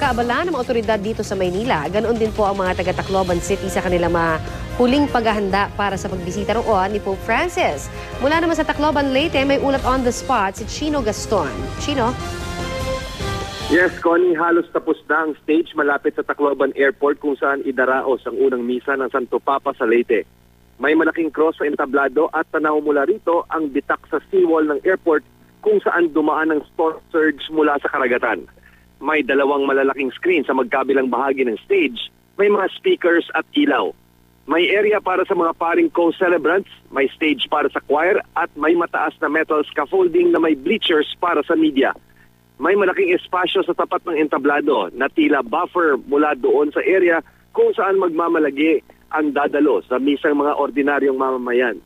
pagkakaabala ng mga otoridad dito sa Maynila. Ganoon din po ang mga taga Tacloban City sa kanilang mga huling paghahanda para sa pagbisita roon ni Pope Francis. Mula naman sa Tacloban, Leyte, may ulat on the spot si Chino Gaston. Chino? Yes, Connie, halos tapos na ang stage malapit sa Tacloban Airport kung saan idaraos ang unang misa ng Santo Papa sa Leyte. May malaking cross sa entablado at tanaw mula rito ang bitak sa seawall ng airport kung saan dumaan ang storm surge mula sa karagatan. May dalawang malalaking screen sa magkabilang bahagi ng stage, may mga speakers at ilaw. May area para sa mga paring co-celebrants, may stage para sa choir at may mataas na metal scaffolding na may bleachers para sa media. May malaking espasyo sa tapat ng entablado na tila buffer mula doon sa area kung saan magmamalagi ang dadalo sa misang mga ordinaryong mamamayan.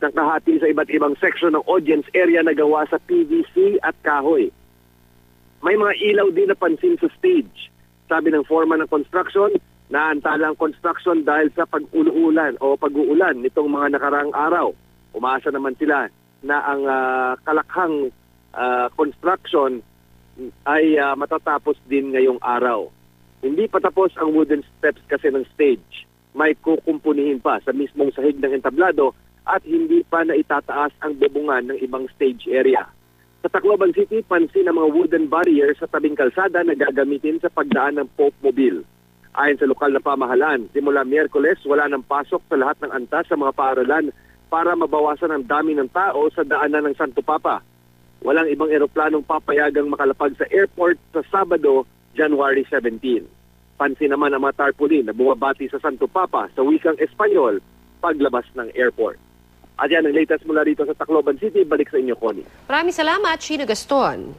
Nakahati sa iba't ibang section ng audience area na gawa sa PVC at kahoy. May mga ilaw din na pansin sa stage. Sabi ng foreman ng construction, naantala ang construction dahil sa pag-uulan nitong mga nakaraang araw. Umaasa naman sila na ang kalakhang construction ay matatapos din ngayong araw. Hindi pa tapos ang wooden steps kasi ng stage. May kukumpunihin pa sa mismong sahig ng entablado at hindi pa na itataas ang bubungan ng ibang stage area. Sa Tacloban City, pansin ang mga wooden barriers sa tabing kalsada na gagamitin sa pagdaan ng Pope Mobile. Ayon sa lokal na pamahalaan, simula Miyerkules wala nang pasok sa lahat ng antas sa mga paaralan para mabawasan ang dami ng tao sa daanan ng Santo Papa. Walang ibang eroplanong papayagang makalapag sa airport sa Sabado, January 17. Pansin naman ang mga tarpaulin na bumabati sa Santo Papa sa wikang Espanyol paglabas ng airport. At yan ang latest mula rito sa Tacloban City. Balik sa inyo, Connie. Maraming salamat, Chino Gaston.